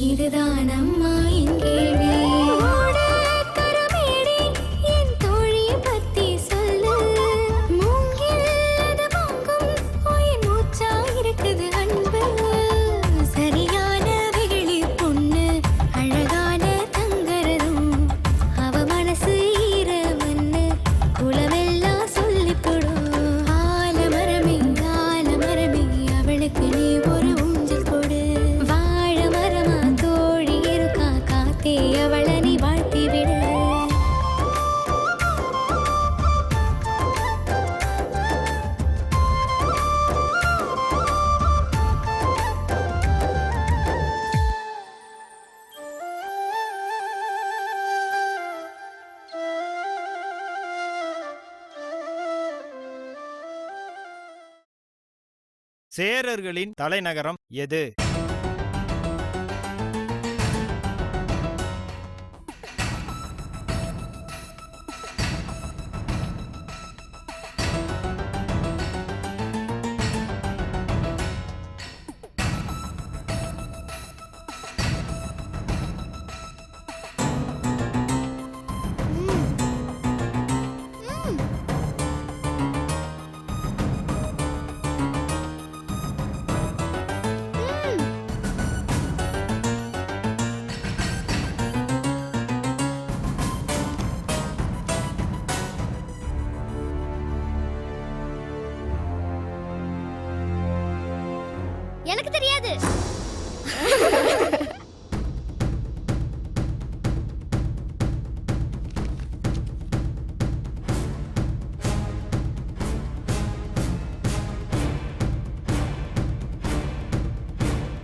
இதுதான் அம்மா என் கேள்வி. ஓட கருமேடி என் தோழியை பத்தி சொல்லு. மூங்கில் அது பொங்கும் உயிர் மூச்சா இருக்குது அன்பு. சரியான வெகுளி பொண்ணு அழகான தங்கரதும். அவ மனசு ஈர மண்ணு குளமெல்லாம் சொல்லிக் கொடு. ஆலமரமே ஆலமரமே அவளுக்கு நீ ஒரு ஊஞ்சல் கொடு. வாழ மரமா தோழி இருக்கா காத்தே அவளை நீ வாழ்த்தி விடு. சேரர்களின் தலைநகரம் எது? எனக்கு தெரியாது.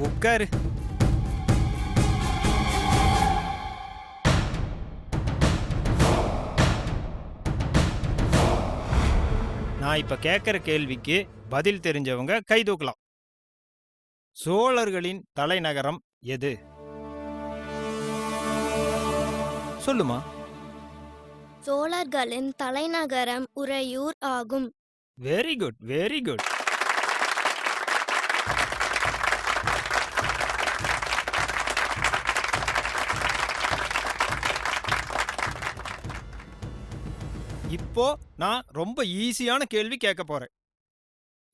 உட்காரு. நான் இப்ப கேட்கிற கேள்விக்கு பதில் தெரிஞ்சவங்க கை தூக்கலாம். சோழர்களின் தலைநகரம் எது? சொல்லுமா. சோழர்களின் தலைநகரம் உறையூர் ஆகும். Very good, very good. இப்போ நான் ரொம்ப ஈஸியான கேள்வி கேட்க போறேன்.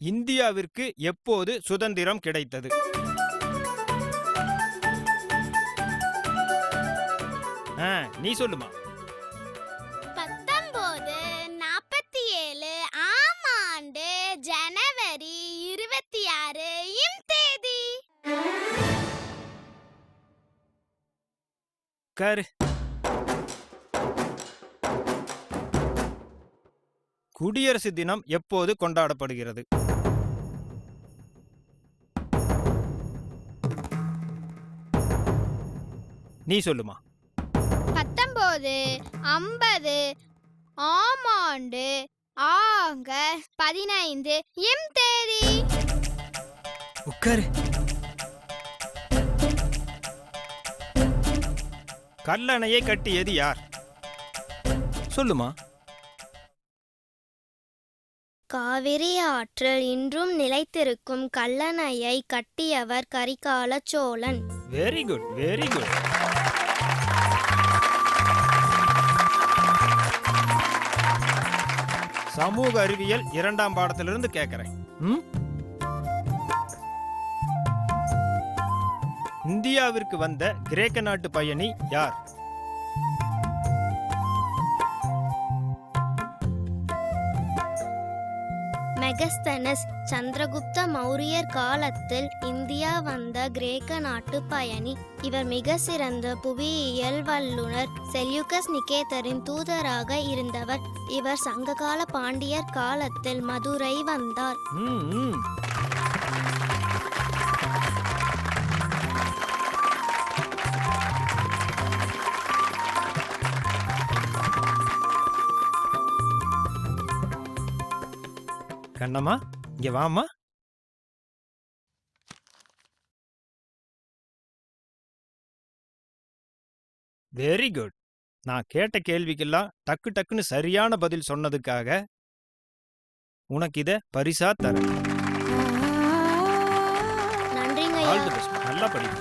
இந்தியாவிற்கு எப்போது சுதந்திரம் கிடைத்தது? நீ சொல்லுமா. 1947 ஆம் ஆண்டு ஜனவரி 26 இம் தேதி. கரு. குடியரசு தினம் எப்போது கொண்டாடப்படுகிறது? நீ சொல்லுமா. 1950 ஆம் ஆண்டு ஆகஸ்ட் 15 இம் தேதி. உட்காரு. கல்லணையை கட்டியது யார்? சொல்லுமா. காவிரி ஆற்றில் இன்றும் நிலைத்திருக்கும் கல்லணையை கட்டியவர் Karikala Cholan. Very good, very good. சமூக அறிவியல் 2ஆம் பாடத்திலிருந்து கேட்கிறேன். இந்தியாவிற்கு வந்த கிரேக்க நாட்டு பயணி யார்? மெகஸ்தனஸ். சந்திரகுப்த மௌரியர் காலத்தில் இந்தியா வந்த கிரேக்க நாட்டு பயணி. இவர் மிக சிறந்த புவியியல் வல்லுனர். செல்யூக்கஸ் நிகேதரின் தூதராக இருந்தவர். இவர் சங்ககால பாண்டியர் காலத்தில் மதுரை வந்தார். கண்ணம்மா, இங்க வாமா. Very good. நான் கேட்ட கேள்விக்கெல்லாம் டக்கு டக்குன்னு சரியான பதில் சொன்னதுக்காக உனக்கு இத பரிசா தரேன். நன்றிங்க ஆல் தி பெஸ்ட். நல்லா படிங்க.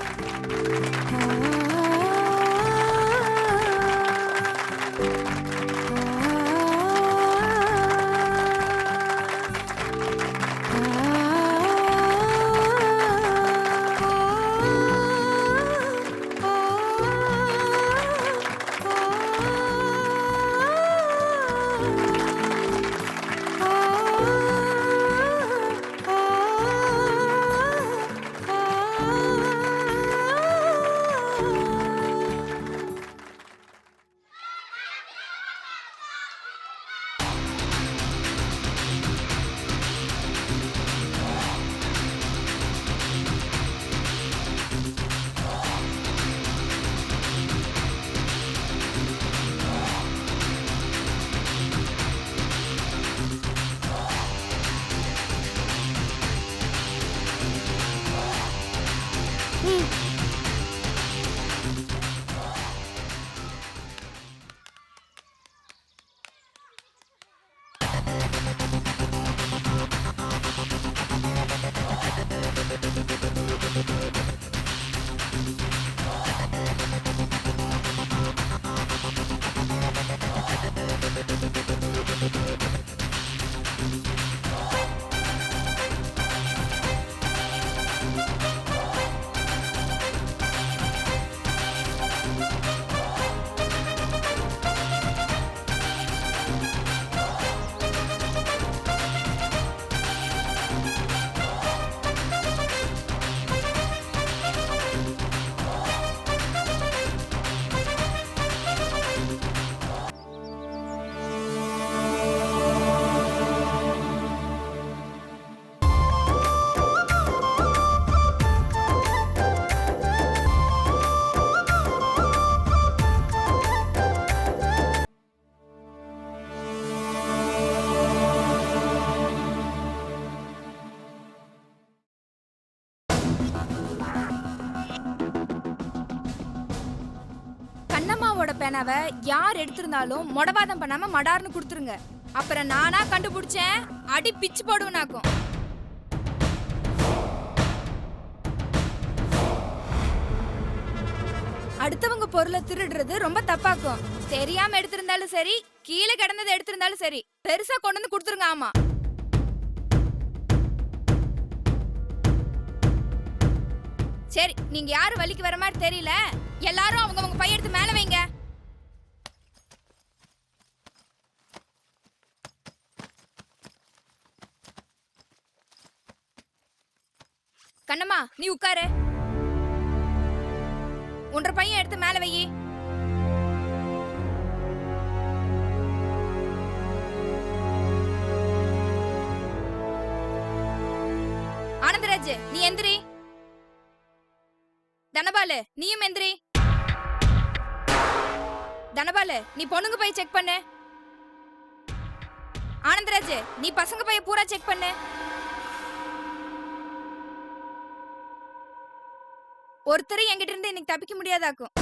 கண்ணம்மாவோட பேனாவை யார் எடுத்திருந்தாலும் மொடவாதம் பண்ணாம மடார்னு கொடுத்துருங்க. அப்புறம் நானா கண்டுபிடிச்சேன், அடி பிச்சு போடுவனாக்கும். அடுத்தவங்க பொருளை திருடுறது ரொம்ப தப்பாக்கும். தெரியாம எடுத்திருந்தாலும் சரி, கீழே கிடந்ததை எடுத்திருந்தாலும் சரி, பெருசா கொண்டு வந்து கொடுத்துருங்க. ஆமா, சரி. நீங்க யாரு வலிக்கு வர மாதிரி தெரியல. எல்லாரும் அவங்க பைய எடுத்து மேல வைங்க. கண்ணம்மா, நீ உட்காரு. ஒன்றரை பையன் எடுத்து மேல வை. ஆனந்தராஜ், நீ எந்திரி. தனபாலு, நீயும் எந்திரி. தனபாலு, நீ பொண்ணுங்க பைய செக் பண்ணு. ஆனந்தராஜ், நீ பசங்க பைய பூரா செக் பண்ணு. ஒருத்தர் என்கிட்ட இருந்து இன்னைக்கு தப்பிக்க முடியாதாக்கும்.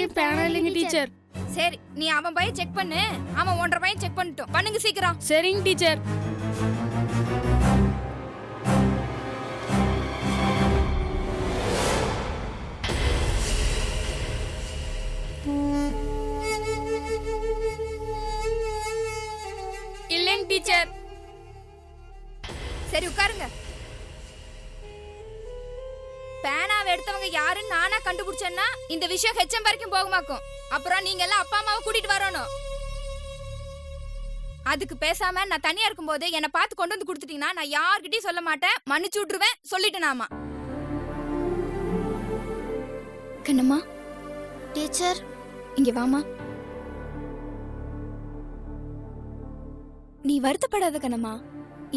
பையன் பேனா இல்லைங்க டீச்சர். சரி, நீ அவன் பையன் செக் பண்ணு, அவன் 1.5 பையன் செக் பண்ணிட்டோம். பண்ணுங்க சீக்கிரம். சரிங்க டீச்சர். இல்லைங்க டீச்சர். சரி உட்காருங்க. பேனாவை எடுத்தவங்க யாருன்னு நானா கண்டுபிடிச்சேன்னா இந்த விஷயம் ஹெச்எம் வரைக்கும் போகுமாக்கும். அப்புறம் நீங்க எல்லாம் அப்பா அம்மாவை கூட்டிட்டு வரணும். அதுக்கு பேசாம நான் தனியா இருக்கும்போது என்னை பார்த்து கொண்டு வந்து கொடுத்துட்டீங்கன்னா நான் யார்கிட்டயும் சொல்ல மாட்டேன், மன்னிச்சு விட்டுருவேன். சொல்லிட்டேனாமா. கண்ணம்மா டீச்சர், இங்க வாமா. நீ வருத்தப்படாத கண்ணம்மா.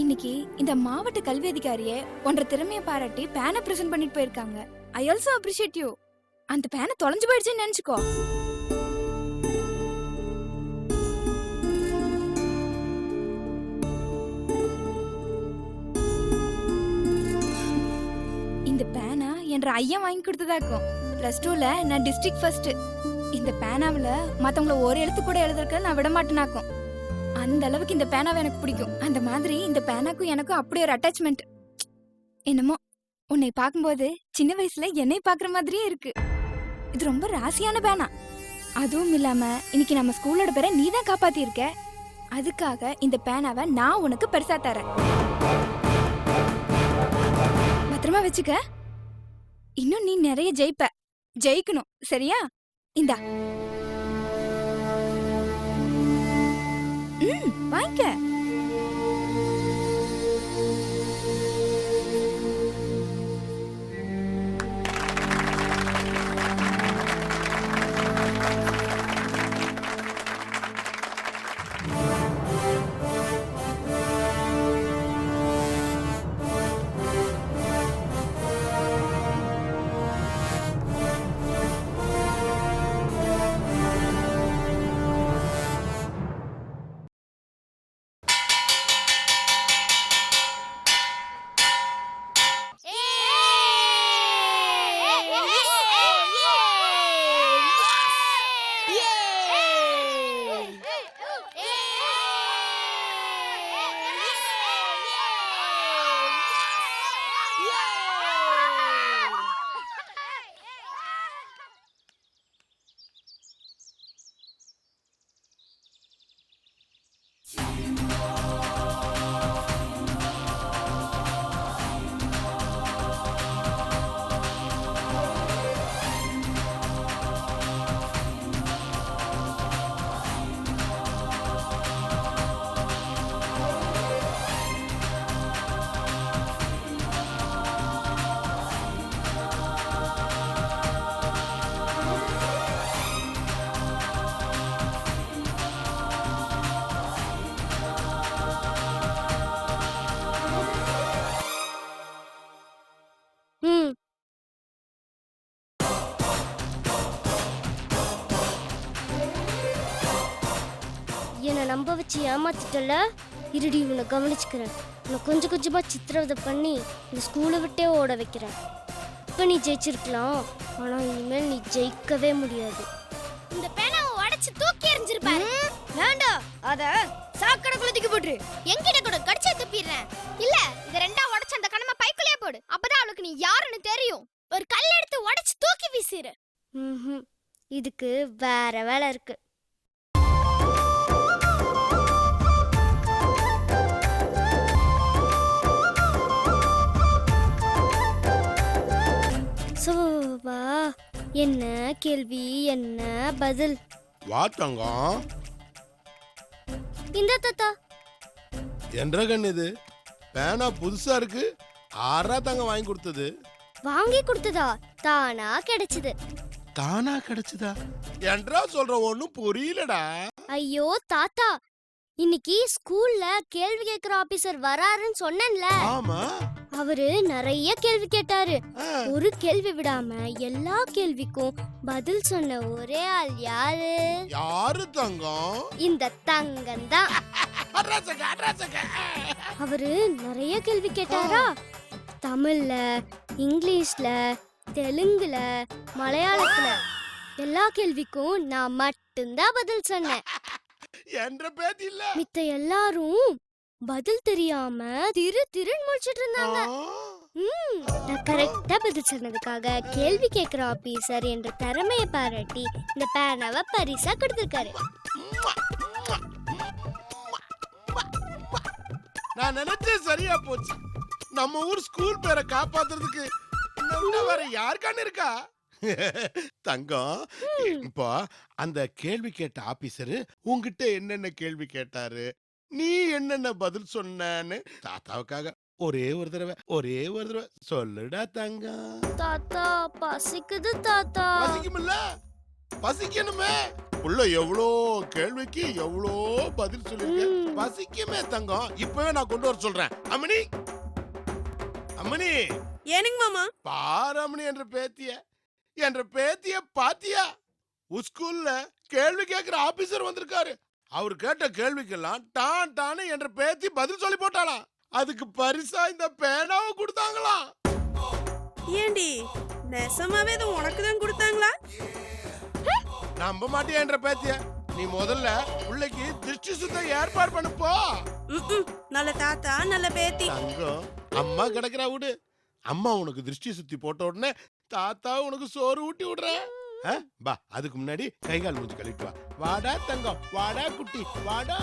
இன்னைக்கு இந்த மாவட்ட கல்வி அதிகாரியே உன்ற திறமைய பாராட்டி பேனை பிரசன்ட் பண்ணிட்டு போயிருக்காங்க. I also appreciate you. அந்த பேனை தொலைஞ்சு போயிடுச்சுன்னு நினைச்சுக்கோ. இந்த பேனா என்ற ஐயன் வாங்கி கொடுத்ததாக்கும். +2ல நான் டிஸ்ட்ரிக்ட் ஃபர்ஸ்ட். இந்த பேனாவுல மத்தவங்கள ஒரு எழுத்து கூட எழுதுறதுக்கு நான் விட மாட்டேனாக்கும். அந்த அளவுக்கு இந்த பேனாவை எனக்கு பிடிக்கும். அந்த மாதிரி இந்த பேனாக்கும் எனக்கும் அப்படி ஒரு அட்டாச்மெண்ட். என்னமோ உன்னை பார்க்கும்போது சின்ன வயசுல என்னை பாக்குற மாதிரியே இருக்கு. இது ரொம்ப ராசியான பேனா. அதுவும் இல்லாம இன்னைக்கு நம்ம ஸ்கூலோட பேரை நீ தான் காப்பாத்தி இருக்க. அதுக்காக இந்த பேனாவை நான் உனக்கு பெருசா தரேன். பத்திரமா வச்சுக்க. இன்னும் நீ நிறைய ஜெயிக்கணும், சரியா? இந்தா. வாங்க. என்னை நம்ப வச்சு ஏமாத்திட்டல. இருடி, உன்னை கவனிச்சுக்கிறேன். உன்னை கொஞ்சம் கொஞ்சமா சித்திரவதை பண்ணி இந்த ஸ்கூலை விட்டே ஓட வைக்கிறேன். இப்போ நீ ஜெயிச்சிருக்கலாம், ஆனா இனிமேல் நீ ஜெயிக்கவே முடியாது. இந்த பேனாவை உடைச்சு தூக்கி எறிஞ்சிருப்பாரு. வேண்டாம், அத சாக்கடை குளத்துக்கு போட்டு எங்கிட்ட கூட கடிச்சே துப்பிடுறேன். இல்ல, இத ரெண்டா உடைச்சு அந்த கணமா பைக்குள்ளே போடு. அப்பதான் அவளுக்கு நீ யாருன்னு தெரியும். ஒரு கல் எடுத்து உடைச்சு தூக்கி வீசிரு. இதுக்கு வேற வேலை இருக்கு. சோபா, என்ன கேள்வி, என்ன பதில்? வா தங்கம். இந்த தாத்தா என்ற கண்ணு இது பேனா புதுசா இருக்கு. ஆறா தங்க வாங்கி கொடுத்தது. வாங்கி கொடுத்ததா? தானா கிடைச்சது. தானா கிடைச்சதா? என்றா சொல்ற ஒண்ணும் புரியலடா. ஐயோ தாத்தா, இன்னைக்கு ஸ்கூல்ல கேள்வி கேட்கிற ஆபீசர் வராருன்னு சொன்னேன்ல. ஆமா, அவரு நிறைய கேள்வி கேட்டாரு. ஒரு கேள்வி விடாம எல்லா கேள்விக்கும் பதில் சொன்ன ஒரே ஆள் யாரு? யாரு தங்கம்? இந்த தங்கம் தான். அவரு நிறைய கேள்வி கேட்டாரா? தமிழ்ல, இங்கிலீஷ்ல, தெலுங்குல, மலையாளத்துல எல்லா கேள்விக்கும் நான் மட்டும்தான் பதில் சொன்னேன். என்ற பேத்தி இல்ல. மித்த எல்லாரும் பதில் தெரியாம திருன்னு முழிச்சிட்டு இருந்தாங்க. நான் கரெக்டா பதில் சொன்னதுக்காக கேள்வி கேட்கிற ஆபீசர் என்ற திறமையை பாராட்டி இந்த பேனாவை பரிசா கொடுத்திருக்காரு. நான் நினைச்சேன் சரியா போச்சு. நம்ம ஊர் ஸ்கூல் பேரை காப்பாத்துறதுக்கு நம்ம வேற யாருக்கான்னு இருக்கா? தங்கம், இப்போ அந்த கேள்வி கேட்ட ஆபீசரு உங்ககிட்ட என்னென்ன கேள்வி கேட்டாரு, நீ என்னென்ன பதில் சொன்னன்னு தாத்தாவுக்காக ஒரே ஒரு தடவை சொல்லுடா தங்கம். தாத்தா பசிக்குது தாத்தா. பசிக்குமில்ல? பசிக்கணுமே. உள்ள எவ்வளோ கேள்விக்கு எவ்வளோ பதில் சொல்லிருக்கு. பசிக்குமே தங்கம். இப்பவே நான் கொண்டு வர சொல்றேன். அம்மணி, அம்மணி. ஏனுங்க மாமா? பாரு அம்மணி என்ற பேத்திய பாத்தியா? ஸ்கூல்ல கேள்வி கேட்கிற ஆபீசர் வந்திருக்காரு. அவர் கேட்ட கேள்விக்கெல்லாம் டான்னு என்ற பேத்தி பதில் சொல்லி போட்டாளா. அதுக்கு பரிசா இந்த பேனாவை கொடுத்தாங்களாம். ஏண்டி நெசமாவே இது உனக்கு தான் கொடுத்தாங்களா? நம்ப மாட்டியா என்ற பேத்திய? நீ முதல்ல பிள்ளைக்கு திருஷ்டி சுத்த ஏற்பாடு பண்ணுப்போ. நல்ல தாத்தா நல்ல பேத்தி. தங்கம், அம்மா கிடக்குறா விடு. அம்மா உனக்கு திருஷ்டி சுத்தி போட்ட உடனே தாத்தா உனக்கு சோறு ஊட்டி விடுறேன். பா, அதுக்கு முன்னாடி கை கால் மூஞ்சி கழிட்டு வா. வாடா தங்கம், வாடா குட்டி, வாடா.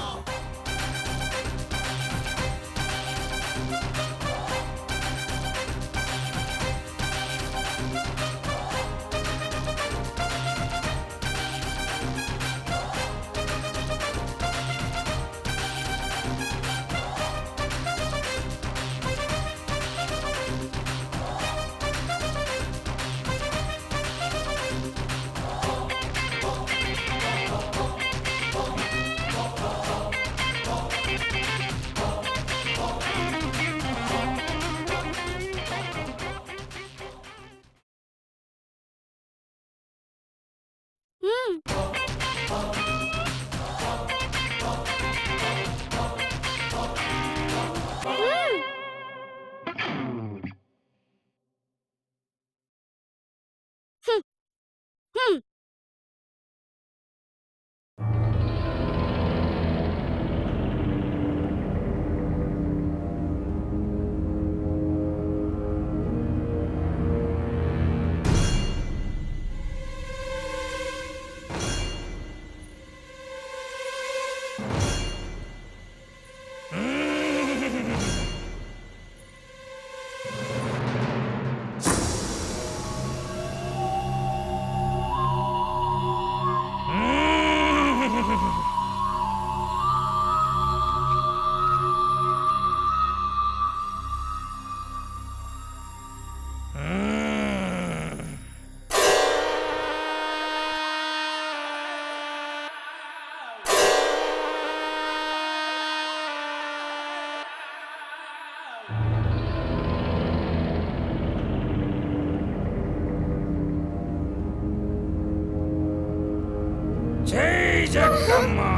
ஜெய் ஜக்கம்மா.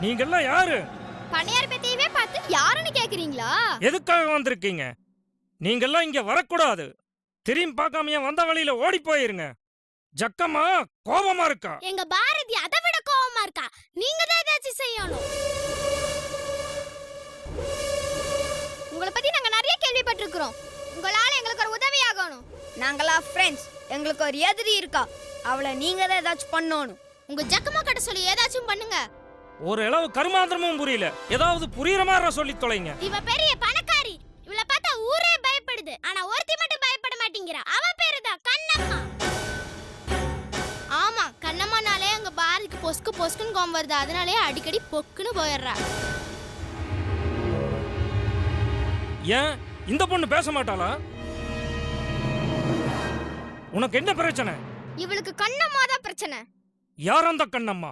நீங்கெல்லாம் யாரு? பணியார் பேத்தியவே பார்த்து யாருன்னு கேக்குறீங்களா? எதுக்காக வந்திருக்கீங்க? நீங்கெல்லாம் இங்க வரக்கூடாது. திரும்பி பார்க்காம வந்த வழியில ஓடி போயிருங்க. ஜக்கம்மா கோபமா இருக்கா? எங்க பாரதி அதை விட கோபமா இருக்கா. நீங்க தான் ஏதாச்சும் செய்யணும். உங்களை பத்தி நாங்க நிறைய கேள்விப்பட்டிருக்கிறோம். உங்களால எங்களுக்கு ஒரு உதவி ஆகணும். நாங்களா ஃப்ரெண்ட்ஸ், எங்களுக்கு ஒரு எதிரி இருக்கா. அவளை நீங்க தான் ஏதாச்சும் பண்ணணும். உங்க ஜக்கம்மா கிட்ட சொல்லி ஏதாச்சும் பண்ணுங்க. ஒரு அளவு கருமாந்திரமும் புரியல. ஏதாவது புரியுற மாதிரி சொல்லி தொலைங்க. இவ பெரிய பணக்காரி. இவள பார்த்தா ஊரே பயப்படுது. ஆனா ஒருத்தி மட்டும் பயப்பட மாட்டேங்கிறா. அவ பேரு தான் கண்ணம்மா. ஆமா, கண்ணம்மானாலே அங்க பாரதிக்கு பொஸ்க்குன்னு கோவம் வருது. அதனாலே அடிக்கடி பொக்குன்னு போயிடுறா. ஏன் இந்த பொண்ணு பேச மாட்டாளா? உனக்கு என்ன பிரச்சனை? இவளுக்கு கண்ணம்மா தான் பிரச்சனை. யார் அந்த கண்ணம்மா?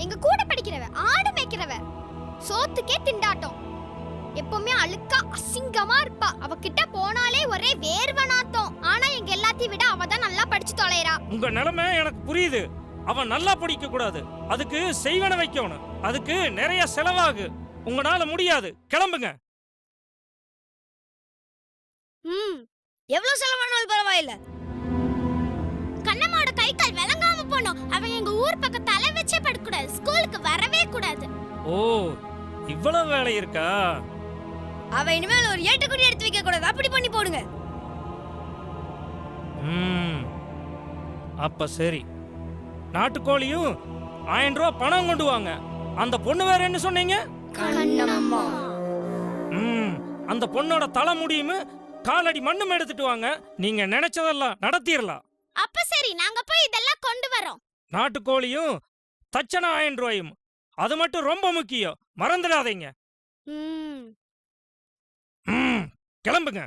எங்க கூட படிக்கிறவ, ஆடு மேய்க்கிறவ. சோத்துக்கே திண்டாட்டம். எப்பவுமே அழுக்கா அசிங்கமா இருப்பா. அவகிட்ட போனாலே ஒரே வேர்வை நாத்தம். ஆனா எங்க எல்லாத்தையும் விட அவ தான் நல்லா படிச்சு தொலைறா. உங்க நிலைமை எனக்கு புரியுது. அவன் நல்லா படிக்க கூடாது. அதுக்கு செய்வன வைக்கணும். அதுக்கு நிறைய செலவாகு. உங்களால முடியாது. கிளம்புங்க. ம் எவ்வளவு செலவானாலும் பரவாயில்ல. கண்ணம்மாவோட கை கால் விளங்காம போனோம். அவன் எங்க ஊர் பக்கம் தலை வச்சே படக்கூடாது. ஸ்கூலுக்கு வரவே கூடாது. ஓ இவ்வளவு வேலை இருக்கா? அவ இனிமேல் ஒரு ஏட்டுக்குடி எடுத்து வைக்க கூடாது. அப்படி பண்ணி போடுங்க. ம் அப்ப சரி. நாட்டுக்கோழியும் 1000 ரூபாய் பணம் கொண்டு வாங்க. அந்த பொண்ணு வேற என்ன சொன்னீங்க? கண்ணம்மா. ம் அந்த பொண்ணோட தலை முடியும் காலடி மண்ணும் எடுத்துட்டு வாங்க. நீங்க நினைச்சதெல்லாம் நடத்திடலாம். அப்ப சரி, நாங்க போய் இதெல்லாம் கொண்டு வரோம். நாட்டுக்கோழியும் தச்சன 1000 ரூபாயும், அது மட்டும் ரொம்ப முக்கியம், மறந்துடாதீங்க. ம் ம் கிளம்புங்க.